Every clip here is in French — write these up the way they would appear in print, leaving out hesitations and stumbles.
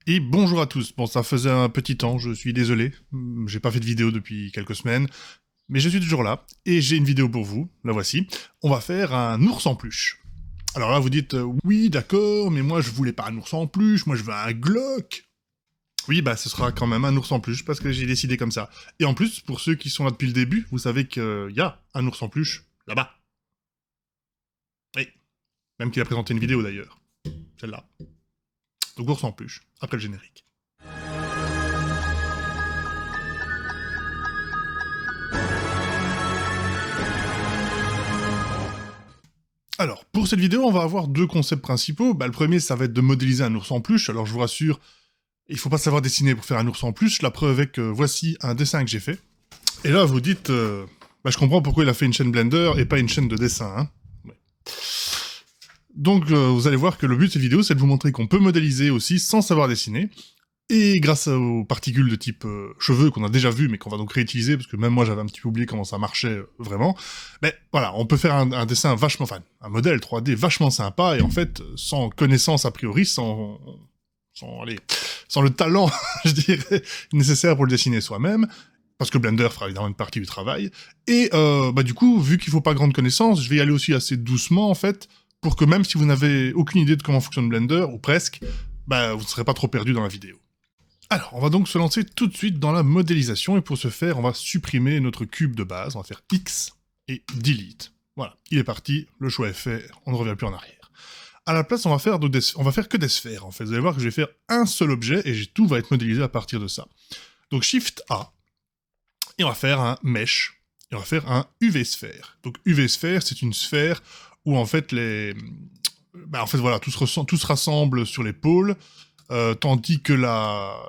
Et bonjour à tous. Bon, ça faisait un petit temps, je suis désolé. J'ai pas fait de vidéo depuis quelques semaines. Mais je suis toujours là. Et j'ai une vidéo pour vous. La voici. On va faire un ours en peluche. Alors là, vous dites, oui, d'accord, mais moi je voulais pas un ours en peluche, moi je veux un Glock. Oui, bah ce sera quand même un ours en peluche parce que j'ai décidé comme ça. Et en plus, pour ceux qui sont là depuis le début, vous savez qu'il y a un ours en peluche là-bas. Oui. Même qu'il a présenté une vidéo d'ailleurs. Celle-là. Donc ours en peluche, après le générique. Alors, pour cette vidéo, on va avoir deux concepts principaux. Bah, le premier, ça va être de modéliser un ours en peluche. Alors, je vous rassure, il faut pas savoir dessiner pour faire un ours en peluche. La preuve est que voici un dessin que j'ai fait. Et là, vous dites, bah, je comprends pourquoi il a fait une chaîne Blender et pas une chaîne de dessin. Hein. Ouais. Donc, vous allez voir que le but de cette vidéo, c'est de vous montrer qu'on peut modéliser aussi sans savoir dessiner. Et grâce aux particules de type cheveux qu'on a déjà vu, mais qu'on va donc réutiliser, parce que même moi j'avais un petit peu oublié comment ça marchait vraiment, mais voilà, on peut faire un dessin vachement, enfin, un modèle 3D vachement sympa, et en fait, sans connaissance a priori, allez, sans le talent, je dirais, nécessaire pour le dessiner soi-même, parce que Blender fera évidemment une partie du travail, et bah du coup, vu qu'il faut pas grande connaissance, je vais y aller aussi assez doucement, en fait, pour que même si vous n'avez aucune idée de comment fonctionne Blender, ou presque, bah vous ne serez pas trop perdu dans la vidéo. Alors, on va donc se lancer tout de suite dans la modélisation, et pour ce faire, on va supprimer notre cube de base, on va faire X et Delete. Voilà, il est parti, le choix est fait, on ne revient plus en arrière. À la place, on va faire que des sphères, en fait. Vous allez voir que je vais faire un seul objet, et tout va être modélisé à partir de ça. Donc Shift A, et on va faire un Mesh, et on va faire un UV-sphère. Donc UV-sphère, c'est une sphère où en fait voilà, tout se rassemble sur les pôles, tandis que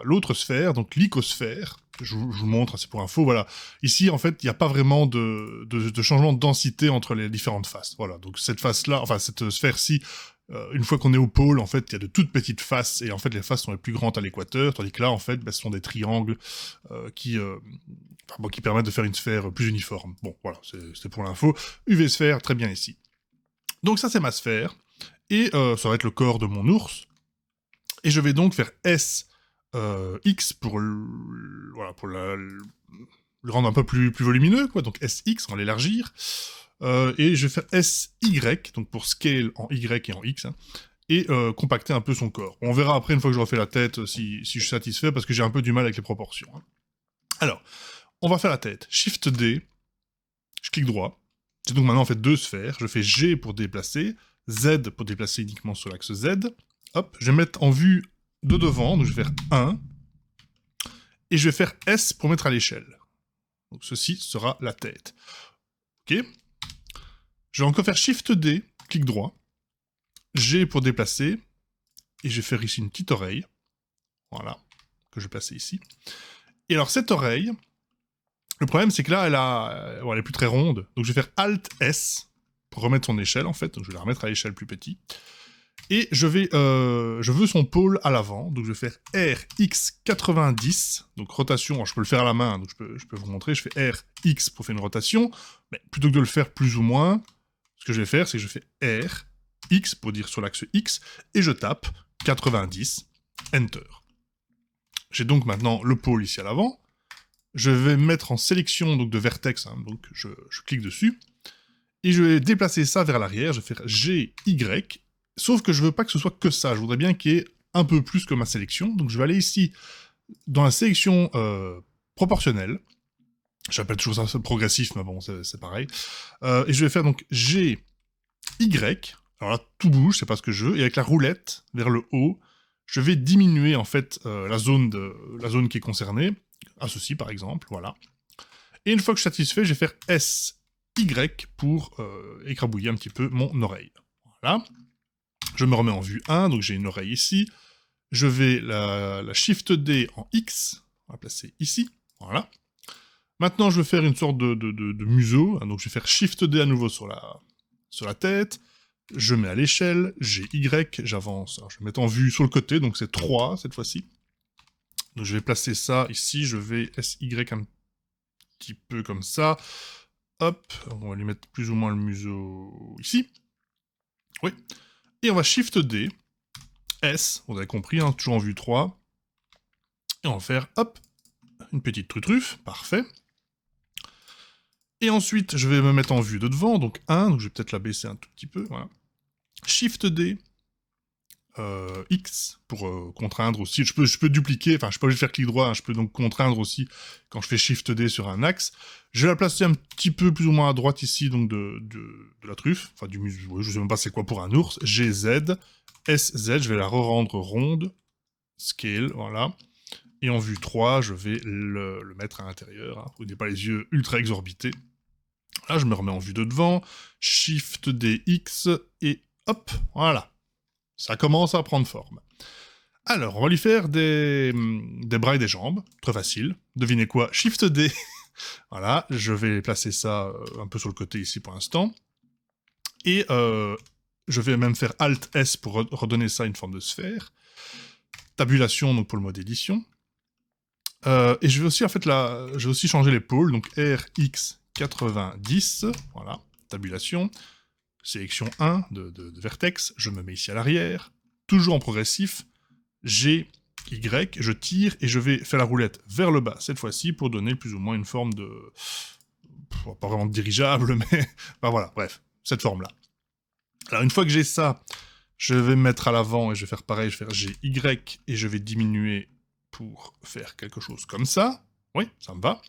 l'autre sphère, donc l'icosphère, je vous montre, c'est pour info, voilà. Ici, en fait, il n'y a pas vraiment de changement de densité entre les différentes faces. Voilà, donc cette face-là, enfin cette sphère-ci, une fois qu'on est au pôle, en fait, il y a de toutes petites faces, et en fait, les faces sont les plus grandes à l'équateur, tandis que là, en fait, ce sont des triangles qui permettent de faire une sphère plus uniforme. Bon, voilà, c'est pour l'info. UV-sphère, très bien ici. Donc ça, c'est ma sphère, et ça va être le corps de mon ours. Et je vais donc faire X pour le rendre un peu plus volumineux, quoi. Donc SX, on va l'élargir. Et je vais faire SY, donc pour scale en Y et en X, hein, et compacter un peu son corps. On verra après, une fois que je refais la tête, si je suis satisfait, parce que j'ai un peu du mal avec les proportions. Hein. Alors, on va faire la tête. Shift D, je clique droit. J'ai donc maintenant en fait deux sphères. Je fais G pour déplacer, Z pour déplacer uniquement sur l'axe Z. Hop, je vais mettre en vue de devant, donc je vais faire 1, et je vais faire S pour mettre à l'échelle. Donc ceci sera la tête. Ok. Je vais encore faire Shift D, clic droit, G pour déplacer, et je vais faire ici une petite oreille, voilà, que je vais placer ici. Et alors cette oreille, le problème c'est que là, elle est plus très ronde, donc je vais faire Alt S pour remettre son échelle en fait, donc je vais la remettre à l'échelle plus petite. Et je veux son pôle à l'avant, donc je vais faire RX90, donc rotation, alors je peux le faire à la main, donc je peux vous montrer, je fais RX pour faire une rotation, mais plutôt que de le faire plus ou moins, ce que je vais faire, c'est que je fais RX pour dire sur l'axe X, et je tape 90, Enter. J'ai donc maintenant le pôle ici à l'avant, je vais me mettre en sélection donc, de vertex, hein, donc je clique dessus, et je vais déplacer ça vers l'arrière, je vais faire GY, sauf que je veux pas que ce soit que ça, je voudrais bien qu'il y ait un peu plus que ma sélection, donc je vais aller ici, dans la sélection proportionnelle, j'appelle toujours ça progressif, mais bon, c'est pareil, et je vais faire donc GY, alors là, tout bouge, c'est pas ce que je veux, et avec la roulette, vers le haut, je vais diminuer en fait la zone qui est concernée, à ceci par exemple, voilà. Et une fois que je suis satisfait, je vais faire SY pour écrabouiller un petit peu mon oreille. Voilà. Je me remets en vue 1, donc j'ai une oreille ici. Je vais la Shift D en X, on va placer ici, voilà. Maintenant, je vais faire une sorte de museau, hein, donc je vais faire Shift D à nouveau sur la tête. Je mets à l'échelle, GY, j'avance. Alors, je vais mettre en vue sur le côté, donc c'est 3 cette fois-ci. Donc je vais placer ça ici, je vais SY un petit peu comme ça. Hop, on va lui mettre plus ou moins le museau ici. Oui. Et on va Shift D, S, vous avez compris, hein, toujours en vue 3. Et on va faire, hop, une petite truffe, parfait. Et ensuite, je vais me mettre en vue de devant, donc 1, donc je vais peut-être la baisser un tout petit peu, voilà. Shift D, X, pour contraindre aussi. Je peux dupliquer, enfin, je suis pas obligé de faire clic droit, hein, je peux donc contraindre aussi quand je fais Shift D sur un axe. Je vais la placer un petit peu plus ou moins à droite ici, donc de la truffe, enfin, du muscle, je sais même pas c'est quoi pour un ours. GZ, SZ, je vais la re-rendre ronde, Scale, voilà. Et en vue 3, je vais le mettre à l'intérieur, hein. Vous n'avez pas les yeux ultra exorbités. Là, je me remets en vue de devant, Shift D, X, et hop, voilà. Ça commence à prendre forme. Alors, on va lui faire des bras et des jambes, très facile. Devinez quoi? Shift D. Voilà, je vais placer ça un peu sur le côté ici pour l'instant. Et je vais même faire Alt S pour redonner ça une forme de sphère. Tabulation, donc pour le mode édition. Et je vais aussi, en fait, je vais aussi changer les pôles, donc RX 90, voilà, tabulation, sélection 1 de vertex, je me mets ici à l'arrière, toujours en progressif, G, Y, je tire et je vais faire la roulette vers le bas, cette fois-ci, pour donner plus ou moins une forme de... pas vraiment de dirigeable, mais... enfin voilà, bref, cette forme-là. Alors une fois que j'ai ça, je vais me mettre à l'avant et je vais faire pareil, je vais faire GY et je vais diminuer pour faire quelque chose comme ça. Oui, ça me va.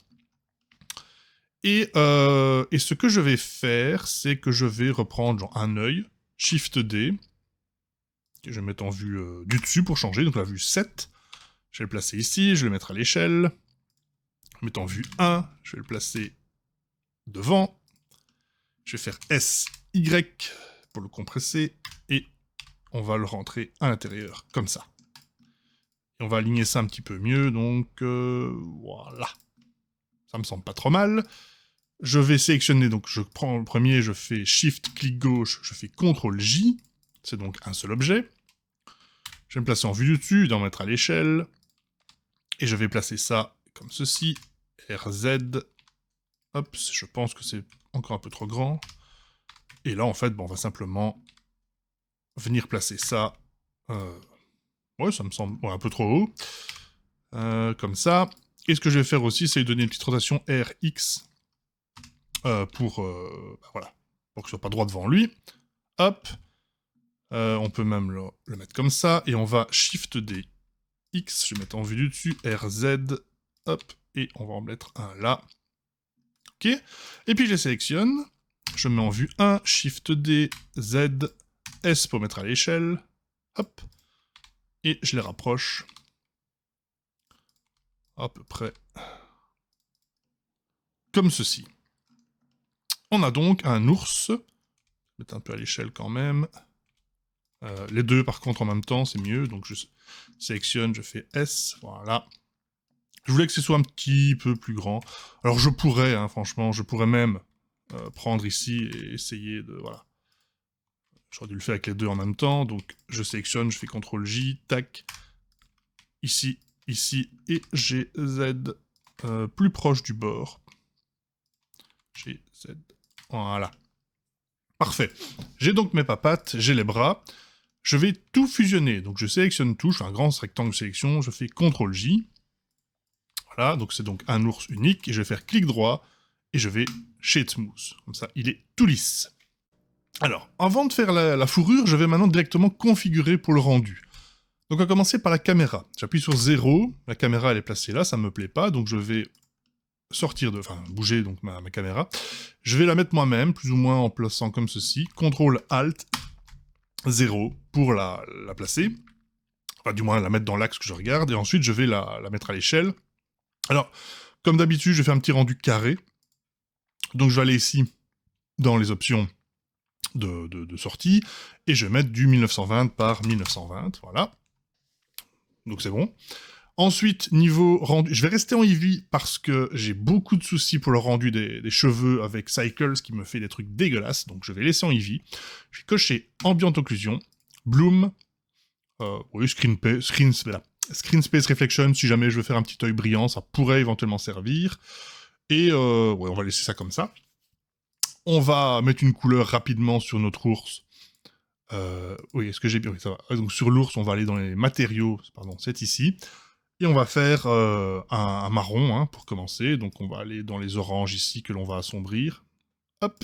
Et ce que je vais faire, c'est que je vais reprendre genre un œil, Shift D, que je vais mettre en vue du dessus pour changer, donc la vue 7. Je vais le placer ici, je vais le mettre à l'échelle. Je vais mettre en vue 1, je vais le placer devant. Je vais faire SY pour le compresser, et on va le rentrer à l'intérieur, comme ça. Et on va aligner ça un petit peu mieux, donc voilà. Ça me semble pas trop mal. Je vais sélectionner, donc je prends le premier, je fais Shift, clic gauche, je fais CTRL J. C'est donc un seul objet. Je vais me placer en vue du dessus, d'en mettre à l'échelle. Et je vais placer ça comme ceci. RZ. Hop, je pense que c'est encore un peu trop grand. Et là, en fait, bon, on va simplement venir placer ça. Ouais, ça me semble un peu trop haut. Comme ça. Et ce que je vais faire aussi, c'est lui donner une petite rotation RX pour voilà, pour que ce soit pas droit devant lui. Hop. On peut même le mettre comme ça. Et on va Shift D, X. Je vais mettre en vue du dessus. RZ. Hop. Et on va en mettre un là. Ok. Et puis je les sélectionne. Je mets en vue 1. Shift D, Z. S pour mettre à l'échelle. Hop. Et je les rapproche. À peu près comme ceci. On a donc un ours. Je vais mettre un peu à l'échelle quand même. Les deux par contre en même temps, c'est mieux. Donc je sélectionne, je fais S. Voilà. Je voulais que ce soit un petit peu plus grand. Alors je pourrais, hein, franchement, je pourrais même prendre ici et essayer de... Voilà. J'aurais dû le faire avec les deux en même temps. Donc je sélectionne, je fais CTRL J, tac. Ici, ici, et GZ plus proche du bord. GZ. Voilà. Parfait. J'ai donc mes papates, j'ai les bras. Je vais tout fusionner. Donc je sélectionne tout, je fais un grand rectangle de sélection, je fais CTRL J. Voilà, donc c'est donc un ours unique, et je vais faire clic droit, et je vais Shade Smooth. Comme ça, il est tout lisse. Alors, avant de faire la fourrure, je vais maintenant directement configurer pour le rendu. Donc on va commencer par la caméra. J'appuie sur 0, la caméra elle est placée là, ça me plaît pas, donc je vais bouger donc ma caméra. Je vais la mettre moi-même, plus ou moins en plaçant comme ceci. CTRL ALT 0 pour la placer. Enfin, du moins la mettre dans l'axe que je regarde, et ensuite je vais la mettre à l'échelle. Alors, comme d'habitude, je fais un petit rendu carré. Donc je vais aller ici, dans les options de sortie, et je vais mettre du 1920 par 1920, voilà. Donc c'est bon. Ensuite, niveau rendu, je vais rester en Eevee parce que j'ai beaucoup de soucis pour le rendu des cheveux avec Cycles qui me fait des trucs dégueulasses, donc je vais laisser en Eevee. Je vais cocher Ambient Occlusion, Bloom, oui, Screen Space Reflection, si jamais je veux faire un petit œil brillant, ça pourrait éventuellement servir. Et ouais, on va laisser ça comme ça. On va mettre une couleur rapidement sur notre ours. Oui, est-ce que j'ai bien... Oui, ça va. Donc sur l'ours, on va aller dans les matériaux, pardon, c'est ici. Et on va faire un marron hein, pour commencer. Donc on va aller dans les oranges ici que l'on va assombrir. Hop.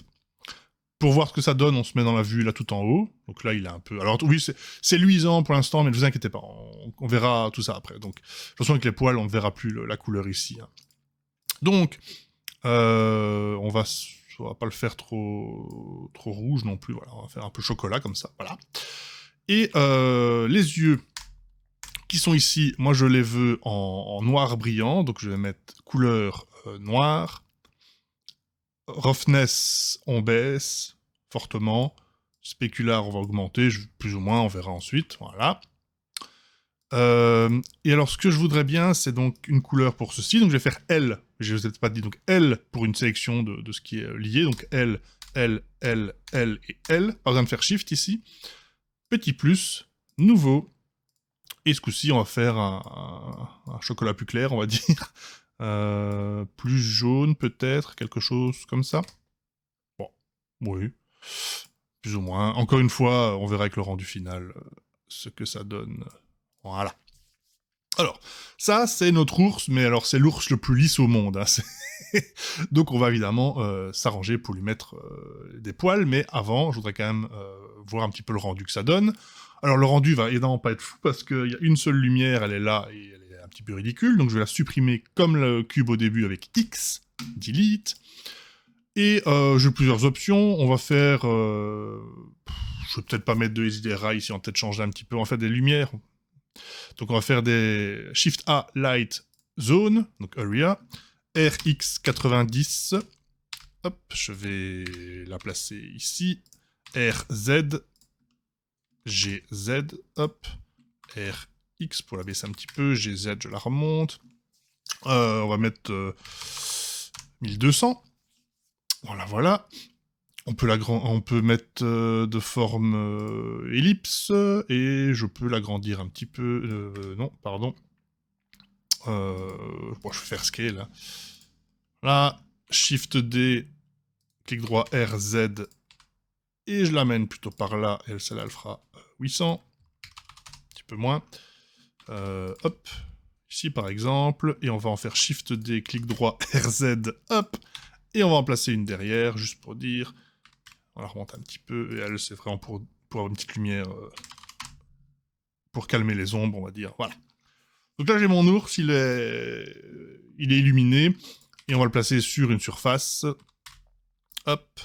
Pour voir ce que ça donne, on se met dans la vue là tout en haut. Donc là, il est un peu... Alors oui, c'est luisant pour l'instant, mais ne vous inquiétez pas, on verra tout ça après. Donc, de toute façon, avec les poils, on ne verra plus la couleur ici. Hein. Donc, on va pas le faire trop rouge non plus. Voilà, on va faire un peu chocolat comme ça. Voilà. Et les yeux qui sont ici, moi je les veux en noir brillant. Donc je vais mettre couleur noire. Roughness, on baisse fortement. Spécular, on va augmenter, plus ou moins, on verra ensuite. Voilà. Et alors, ce que je voudrais bien, c'est donc une couleur pour ceci. Donc, je vais faire L. Je ne vous ai pas dit, donc L pour une sélection de ce qui est lié. Donc, L, L, L, L et L. Pas besoin de faire Shift ici. Petit plus, nouveau. Et ce coup-ci, on va faire un chocolat plus clair, on va dire. Plus jaune, peut-être, quelque chose comme ça. Bon, oui. Plus ou moins. Encore une fois, on verra avec le rendu final ce que ça donne. Voilà. Alors, ça, c'est notre ours, mais alors c'est l'ours le plus lisse au monde. Hein. Donc on va évidemment s'arranger pour lui mettre des poils, mais avant, je voudrais quand même voir un petit peu le rendu que ça donne. Alors le rendu va évidemment pas être fou, parce qu'il y a une seule lumière, elle est là, et elle est un petit peu ridicule, donc je vais la supprimer comme le cube au début avec X, delete. Et j'ai plusieurs options, on va faire... je vais peut-être pas mettre de SDRA ici, on va peut-être changer un petit peu, on va faire des lumières. Donc on va faire des Shift A, Light, Zone, donc Area, RX 90, hop, je vais la placer ici, RZ, GZ, hop, RX pour la baisser un petit peu, GZ je la remonte, on va mettre 1200, voilà. On peut mettre de forme ellipse, et je peux l'agrandir un petit peu... non, pardon. Bon, je vais faire scale. Hein. Là, Shift D, clic droit RZ, et je l'amène plutôt par là, et celle-là, elle fera 800. Un petit peu moins. Hop. Ici, par exemple, et on va en faire Shift D, clic droit RZ, hop. Et on va en placer une derrière, juste pour dire... On la remonte un petit peu, et elle, c'est vraiment pour avoir une petite lumière, pour calmer les ombres, on va dire, voilà. Donc là, j'ai mon ours, il est illuminé, et on va le placer sur une surface. Hop.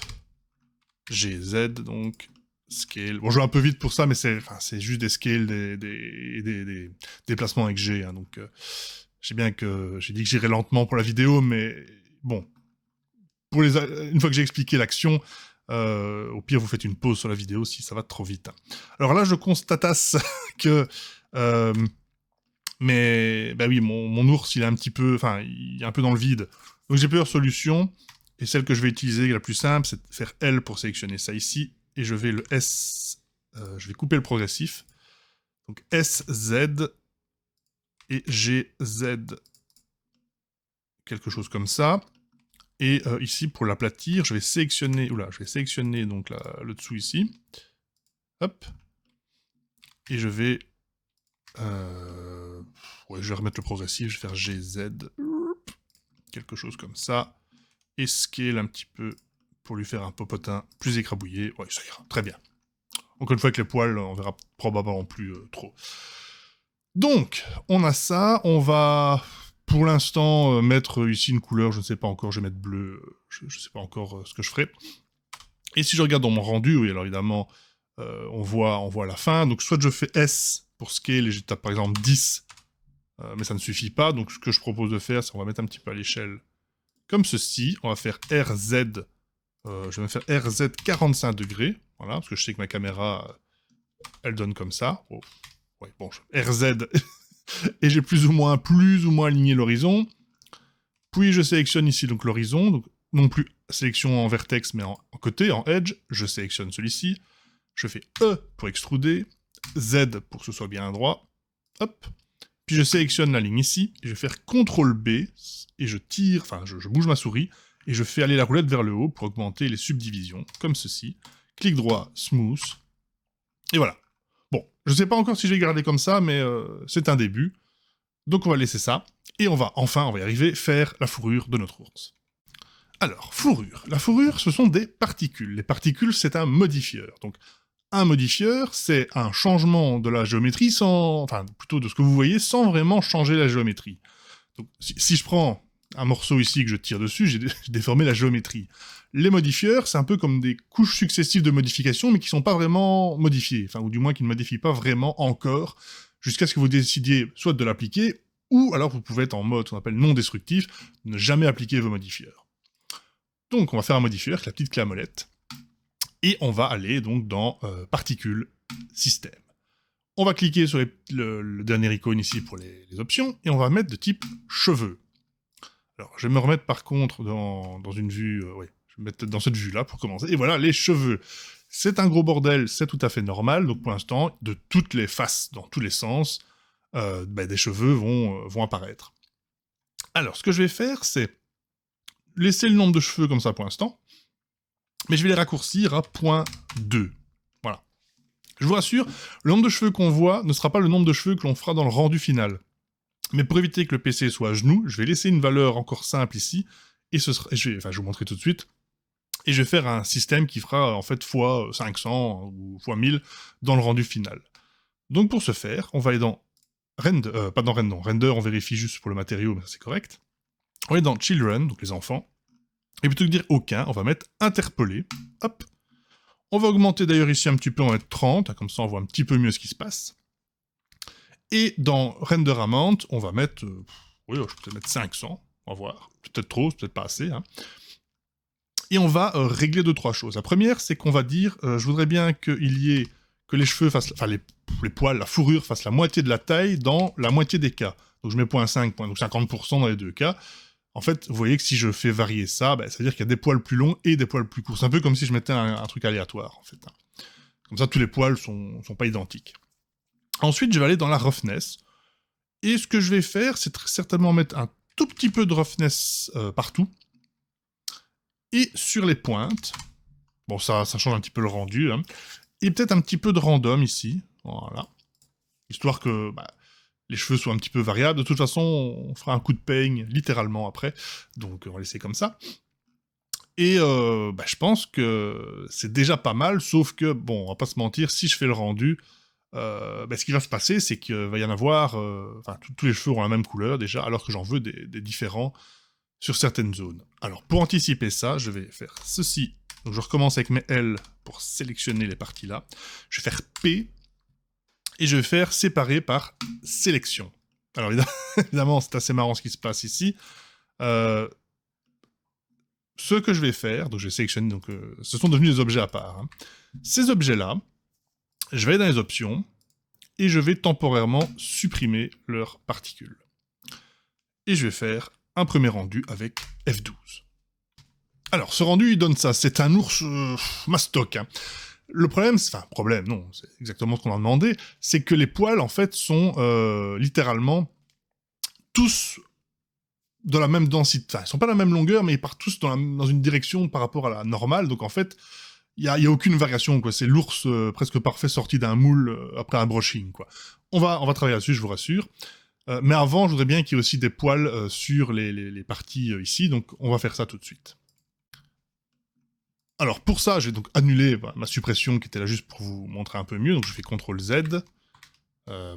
GZ, donc, scale. Bon, je vais un peu vite pour ça, mais c'est juste des scales, des déplacements avec G, hein, donc, j'ai dit que j'irais lentement pour la vidéo, mais bon. Une fois que j'ai expliqué l'action, au pire, vous faites une pause sur la vidéo si ça va trop vite. Alors là, je constate que... mais, bah oui, mon ours, il est un petit peu... Enfin, il est un peu dans le vide. Donc j'ai plusieurs solutions. Et celle que je vais utiliser, la plus simple, c'est de faire L pour sélectionner ça ici. Et je vais le S... je vais couper le progressif. Donc SZ et GZ. Quelque chose comme ça. Et ici, pour l'aplatir, je vais sélectionner... Oula, je vais sélectionner donc le dessous ici. Hop. Et je vais... ouais, je vais remettre le progressif, je vais faire GZ. Quelque chose comme ça. Et scale un petit peu pour lui faire un popotin plus écrabouillé. Ouais, ça ira. Très bien. Encore une fois, avec les poils, on verra probablement plus trop. Donc, on a ça. On va... Pour l'instant, mettre ici une couleur, je ne sais pas encore, je vais mettre bleu, je ne sais pas encore ce que je ferai. Et si je regarde dans mon rendu, oui, alors évidemment, on voit la fin. Donc soit je fais S pour scale et je tape par exemple 10, mais ça ne suffit pas. Donc ce que je propose de faire, c'est qu'on va mettre un petit peu à l'échelle comme ceci. On va faire RZ, je vais me faire RZ 45 degrés, voilà, parce que je sais que ma caméra, elle donne comme ça. Oh. Ouais, bon, RZ, et j'ai plus ou moins aligné l'horizon. Puis je sélectionne ici donc l'horizon, donc non plus sélection en vertex, mais en côté, en edge. Je sélectionne celui-ci. Je fais E pour extruder, Z pour que ce soit bien droit. Hop. Puis je sélectionne la ligne ici, et je vais faire CTRL B, et je tire, enfin je bouge ma souris, et je fais aller la roulette vers le haut pour augmenter les subdivisions, comme ceci. Clic droit, Smooth. Et voilà. Bon, je sais pas encore si je vais garder comme ça, mais c'est un début. Donc on va laisser ça, et on va y arriver, faire la fourrure de notre ours. Alors, fourrure. La fourrure, ce sont des particules. Les particules, c'est un modifieur. Donc, un modifieur, c'est un changement de la géométrie enfin, plutôt de ce que vous voyez, sans vraiment changer la géométrie. Donc, si je prends un morceau ici que je tire dessus, j'ai déformé la géométrie. Les modifieurs, c'est un peu comme des couches successives de modifications, mais qui sont pas vraiment modifiées. Enfin, ou du moins qui ne modifient pas vraiment encore, jusqu'à ce que vous décidiez soit de l'appliquer, ou alors vous pouvez être en mode qu'on appelle non destructif, ne jamais appliquer vos modifieurs. Donc on va faire un modifieur avec la petite clé à molette, et on va aller donc dans particules, système. On va cliquer sur le dernier icône ici pour les options, et on va mettre de type cheveux. Alors je vais me remettre par contre dans une vue, je vais me mettre dans cette vue-là pour commencer, et voilà les cheveux. C'est un gros bordel, c'est tout à fait normal, donc pour l'instant, de toutes les faces, dans tous les sens, des cheveux vont apparaître. Alors ce que je vais faire, c'est laisser le nombre de cheveux comme ça pour l'instant, mais je vais les raccourcir à 0.2. Voilà. Je vous rassure, le nombre de cheveux qu'on voit ne sera pas le nombre de cheveux que l'on fera dans le rendu final. Mais pour éviter que le PC soit à genoux, je vais laisser une valeur encore simple ici, et je vais vous montrer tout de suite, et je vais faire un système qui fera en fait fois 500 ou fois 1000 dans le rendu final. Donc pour ce faire, on va aller dans Render, pas dans Render, Render on vérifie juste pour le matériau, mais c'est correct. On est dans Children, donc les enfants, et plutôt que de dire aucun, on va mettre interpellé, hop. On va augmenter d'ailleurs ici un petit peu, on va mettre 30, comme ça on voit un petit peu mieux ce qui se passe. Et dans Render Amount, on va mettre, oui, je peux peut-être mettre 500, on va voir, peut-être trop, peut-être pas assez. Hein. Et on va régler 2-3 choses. La première, c'est qu'on va dire, je voudrais bien que les cheveux fassent, enfin les poils, la fourrure fasse la moitié de la taille dans la moitié des cas. Donc je mets 0.5, donc 50% dans les deux cas. En fait, vous voyez que si je fais varier ça, ça veut dire qu'il y a des poils plus longs et des poils plus courts. C'est un peu comme si je mettais un truc aléatoire, en fait. Comme ça, tous les poils sont pas identiques. Ensuite, je vais aller dans la roughness. Et ce que je vais faire, c'est certainement mettre un tout petit peu de roughness partout. Et sur les pointes, bon, ça change un petit peu le rendu, hein. Et peut-être un petit peu de random ici, voilà. Histoire que les cheveux soient un petit peu variables. De toute façon, on fera un coup de peigne, littéralement, après. Donc, on va laisser comme ça. Et je pense que c'est déjà pas mal, sauf que, bon, on va pas se mentir, si je fais le rendu, ce qui va se passer, c'est qu'il va y en avoir... tous les cheveux auront la même couleur, déjà, alors que j'en veux des différents sur certaines zones. Alors, pour anticiper ça, je vais faire ceci. Donc, je recommence avec mes L pour sélectionner les parties là. Je vais faire P, et je vais faire séparer par sélection. Alors, évidemment, c'est assez marrant ce qui se passe ici. Ce que je vais faire, donc je vais sélectionner, donc ce sont devenus des objets à part. Hein. Ces objets-là, je vais aller dans les options, et je vais temporairement supprimer leurs particules. Et je vais faire un premier rendu avec F12. Alors, ce rendu, il donne ça. C'est un ours mastoc. Hein. Le problème, c'est exactement ce qu'on a demandé, c'est que les poils, en fait, sont littéralement tous de la même densité. Enfin, ils sont pas de la même longueur, mais ils partent tous dans une direction par rapport à la normale. Donc, en fait, il y a aucune variation, quoi. C'est l'ours presque parfait sorti d'un moule après un brushing, quoi. On va travailler là-dessus, je vous rassure. Mais avant, je voudrais bien qu'il y ait aussi des poils sur les parties ici, donc on va faire ça tout de suite. Alors pour ça, je vais donc annuler ma suppression qui était là juste pour vous montrer un peu mieux, donc je fais CTRL-Z.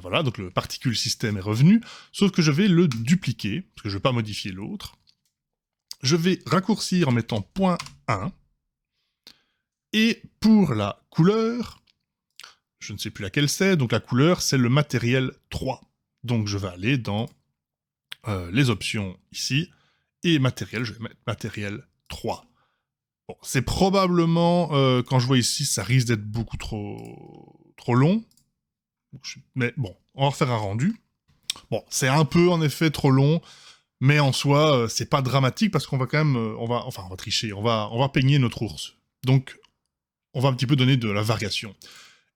Voilà, donc le particule système est revenu, sauf que je vais le dupliquer, parce que je ne vais pas modifier l'autre. Je vais raccourcir en mettant .1, et pour la couleur, je ne sais plus laquelle c'est, donc la couleur c'est le matériel 3. Donc je vais aller dans les options ici, et matériel, je vais mettre matériel 3. Bon, c'est probablement, quand je vois ici, ça risque d'être beaucoup trop long. Mais bon, on va refaire un rendu. Bon, c'est un peu en effet trop long, mais en soi, c'est pas dramatique parce qu'on va quand même, on va tricher, on va peigner notre ours. Donc, on va un petit peu donner de la variation.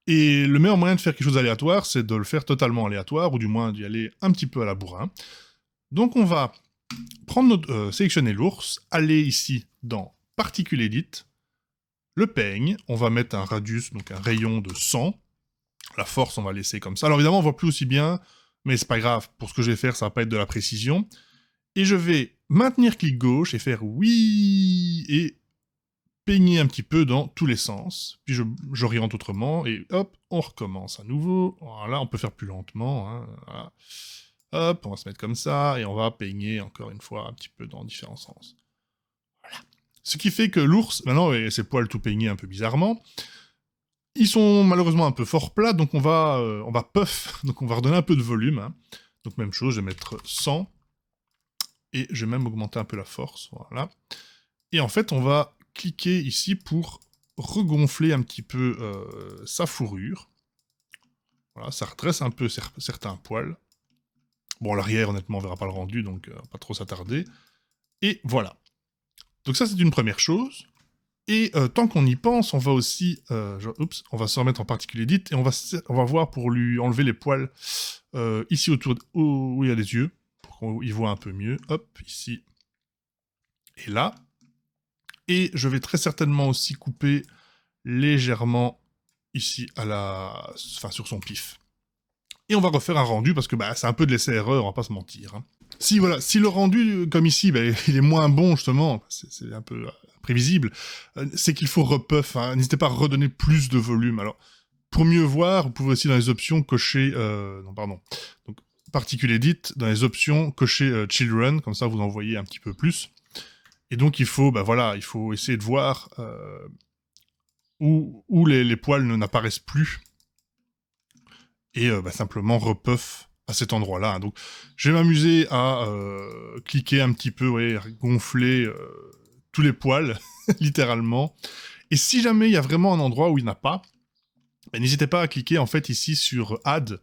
Et le meilleur moyen de faire quelque chose d'aléatoire, c'est de le faire totalement aléatoire, ou du moins d'y aller un petit peu à la bourrin. Donc on va prendre sélectionner l'ours, aller ici dans Particle Edit, le peigne, on va mettre un radius, donc un rayon de 100, la force on va laisser comme ça. Alors évidemment on voit plus aussi bien, mais c'est pas grave, pour ce que je vais faire, ça va pas être de la précision. Et je vais maintenir clic gauche et faire oui, et peigner un petit peu dans tous les sens. Puis j'oriente autrement, et hop, on recommence à nouveau. Voilà, on peut faire plus lentement, hein, voilà. Hop, on va se mettre comme ça, et on va peigner encore une fois un petit peu dans différents sens. Voilà. Ce qui fait que l'ours, maintenant, et ses poils tout peignés un peu bizarrement, ils sont malheureusement un peu fort plats, donc on va puff, donc on va redonner un peu de volume. Hein. Donc même chose, je vais mettre 100, et je vais même augmenter un peu la force, voilà. Et en fait, on va cliquer ici pour regonfler un petit peu sa fourrure. Voilà, ça redresse un peu certains poils. Bon, l'arrière, honnêtement, on verra pas le rendu, donc pas trop s'attarder. Et voilà. Donc ça, c'est une première chose. Et tant qu'on y pense, on va aussi... on va se remettre en particulier edit, et on va voir pour lui enlever les poils ici autour où il y a les yeux, pour qu'on y voit un peu mieux. Hop, ici. Et là. Et je vais très certainement aussi couper légèrement ici sur son pif. Et on va refaire un rendu, parce que c'est un peu de laisser-erreur, on va pas se mentir. Hein. Si le rendu, comme ici, il est moins bon, justement, c'est un peu prévisible, c'est qu'il faut repuff, hein. N'hésitez pas à redonner plus de volume. Alors, pour mieux voir, vous pouvez aussi dans les options cocher... Donc, Particle Edit, dans les options, cocher Children, comme ça vous en voyez un petit peu plus. Et donc il faut, il faut essayer de voir où les poils n'apparaissent plus. Et simplement repuff à cet endroit-là. Hein. Donc je vais m'amuser à cliquer un petit peu, ouais, gonfler tous les poils, littéralement. Et si jamais il y a vraiment un endroit où il n'y en a pas, n'hésitez pas à cliquer en fait ici sur Add.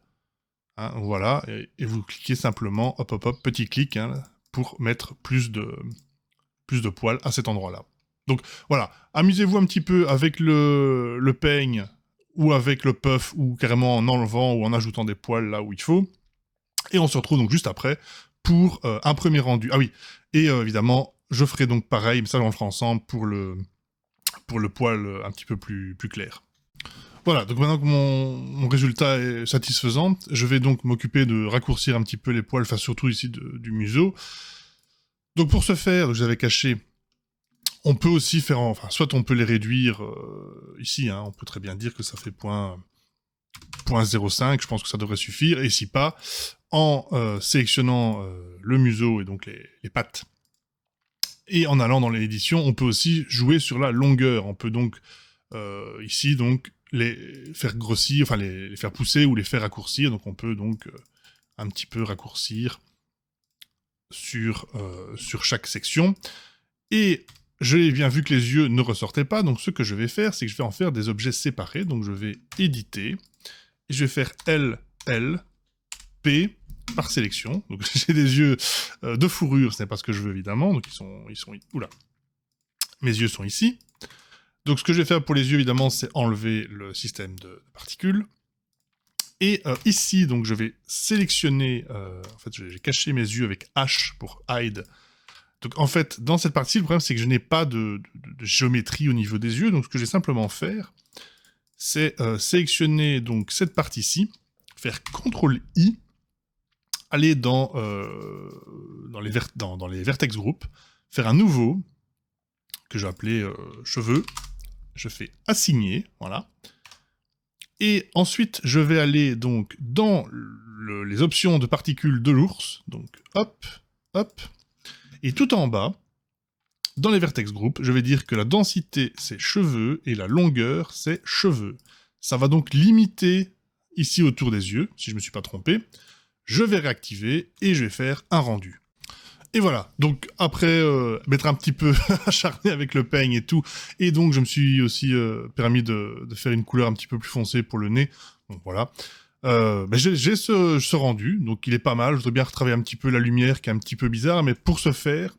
Hein, voilà, et vous cliquez simplement, hop hop hop, petit clic, hein, pour mettre plus de poils à cet endroit-là. Donc voilà, amusez-vous un petit peu avec le peigne, ou avec le puff, ou carrément en enlevant ou en ajoutant des poils là où il faut. Et on se retrouve donc juste après pour un premier rendu. Ah oui, et évidemment, je ferai donc pareil, mais ça on le fera ensemble pour le poil un petit peu plus clair. Voilà, donc maintenant que mon résultat est satisfaisant, je vais donc m'occuper de raccourcir un petit peu les poils, enfin surtout ici du museau. Donc pour ce faire, je les avais cachés. On peut aussi faire, soit on peut les réduire ici, hein, on peut très bien dire que ça fait 0.05, je pense que ça devrait suffire, et si pas, en sélectionnant le museau et donc les pattes, et en allant dans l'édition, on peut aussi jouer sur la longueur. On peut donc, ici, donc, les faire grossir, enfin les faire pousser ou les faire raccourcir, donc on peut donc un petit peu raccourcir sur chaque section, et j'ai bien vu que les yeux ne ressortaient pas, donc ce que je vais faire, c'est que je vais en faire des objets séparés. Donc je vais éditer, et je vais faire L, L, P, par sélection. Donc j'ai des yeux de fourrure, ce n'est pas ce que je veux évidemment, donc ils sont... Oula. Mes yeux sont ici. Donc ce que je vais faire pour les yeux, évidemment, c'est enlever le système de particules. Et ici, donc je vais sélectionner... en fait, j'ai caché mes yeux avec H pour hide. Donc en fait, dans cette partie, le problème c'est que je n'ai pas de géométrie au niveau des yeux, donc ce que je vais simplement faire, c'est sélectionner donc cette partie-ci, faire CTRL-I, aller dans les vertex group, faire un nouveau, que je vais appeler cheveux, je fais assigner, voilà, et ensuite je vais aller donc dans les options de particules de l'ours, donc hop, hop, et tout en bas, dans les vertex group, je vais dire que la densité c'est cheveux et la longueur c'est cheveux. Ça va donc limiter ici autour des yeux, si je ne me suis pas trompé. Je vais réactiver et je vais faire un rendu. Et voilà, donc après m'être un petit peu acharné avec le peigne et tout, et donc je me suis aussi permis de faire une couleur un petit peu plus foncée pour le nez, donc voilà. J'ai ce rendu, donc il est pas mal. Je voudrais bien retravailler un petit peu la lumière qui est un petit peu bizarre, mais pour ce faire,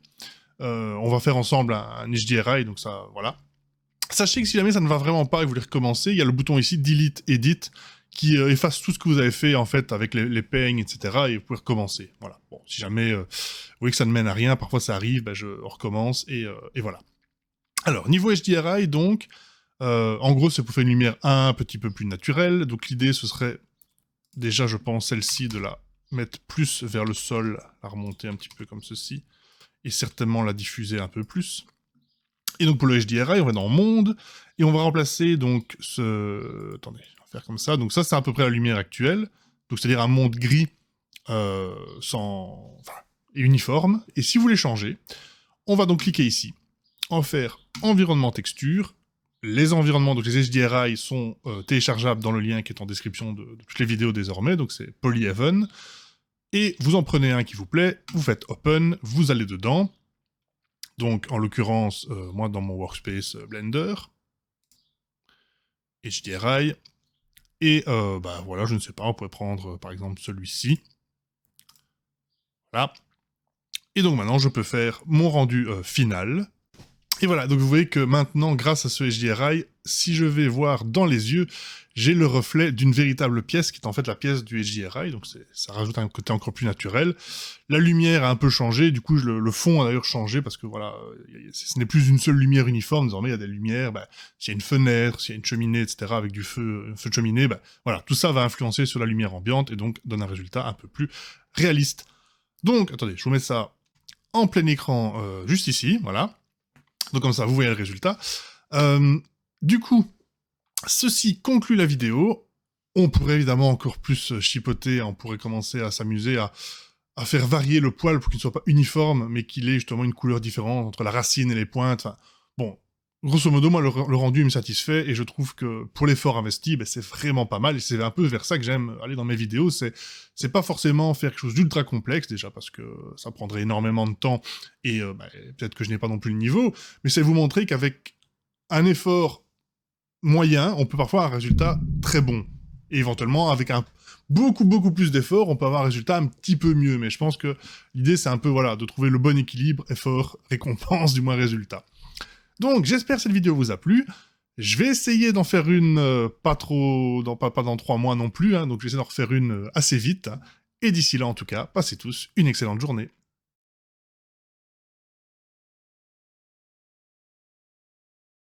on va faire ensemble un HDRI, donc ça, voilà. Sachez que si jamais ça ne va vraiment pas et vous voulez recommencer, il y a le bouton ici Delete Edit qui efface tout ce que vous avez fait en fait avec les peignes, etc. et vous pouvez recommencer. Voilà. Bon, si jamais vous voyez que ça ne mène à rien, parfois ça arrive, je recommence et voilà. Alors, niveau HDRI, donc, en gros, c'est pour faire une lumière un petit peu plus naturelle. Donc l'idée, ce serait déjà, je pense, celle-ci de la mettre plus vers le sol, la remonter un petit peu comme ceci, et certainement la diffuser un peu plus. Et donc pour le HDRI, on va dans Monde, et on va remplacer donc ce... Attendez, on va faire comme ça. Donc ça, c'est à peu près la lumière actuelle. Donc c'est-à-dire un monde gris sans... Enfin, uniforme. Et si vous voulez changer, on va donc cliquer ici, en faire Environnement Texture. Les environnements, donc les HDRI, sont téléchargeables dans le lien qui est en description de toutes les vidéos désormais, donc c'est Polyhaven. Et vous en prenez un qui vous plaît, vous faites Open, vous allez dedans. Donc, en l'occurrence, moi, dans mon workspace Blender, HDRI, et bah voilà, je ne sais pas, on pourrait prendre, par exemple, celui-ci. Voilà. Et donc maintenant, je peux faire mon rendu final. Et voilà, donc vous voyez que maintenant, grâce à ce HDRI, si je vais voir dans les yeux, j'ai le reflet d'une véritable pièce, qui est en fait la pièce du HDRI, donc ça rajoute un côté encore plus naturel. La lumière a un peu changé, du coup le fond a d'ailleurs changé, parce que voilà, ce n'est plus une seule lumière uniforme, désormais il y a des lumières, bah, s'il y a une fenêtre, s'il y a une cheminée, etc., avec du feu de cheminée, bah, voilà, tout ça va influencer sur la lumière ambiante, et donc donne un résultat un peu plus réaliste. Donc, attendez, je vous mets ça en plein écran, juste ici, voilà. Donc comme ça, vous voyez le résultat. Du coup, ceci conclut la vidéo. On pourrait évidemment encore plus chipoter, on pourrait commencer à s'amuser à faire varier le poil pour qu'il ne soit pas uniforme, mais qu'il ait justement une couleur différente entre la racine et les pointes. Enfin, bon, grosso modo, moi, le rendu me satisfait, et je trouve que pour l'effort investi, ben, c'est vraiment pas mal, et c'est un peu vers ça que j'aime aller dans mes vidéos. C'est pas forcément faire quelque chose d'ultra complexe, déjà, parce que ça prendrait énormément de temps, et ben, peut-être que je n'ai pas non plus le niveau, mais c'est vous montrer qu'avec un effort moyen, on peut parfois avoir un résultat très bon. Et éventuellement, avec un beaucoup plus d'efforts, on peut avoir un résultat un petit peu mieux. Mais je pense que l'idée, c'est un peu, voilà, de trouver le bon équilibre, effort, récompense, du moins résultat. Donc, j'espère que cette vidéo vous a plu. Je vais essayer d'en faire une pas dans 3 mois non plus, hein, donc je vais essayer d'en refaire une assez vite. Et d'ici là, en tout cas, passez tous une excellente journée.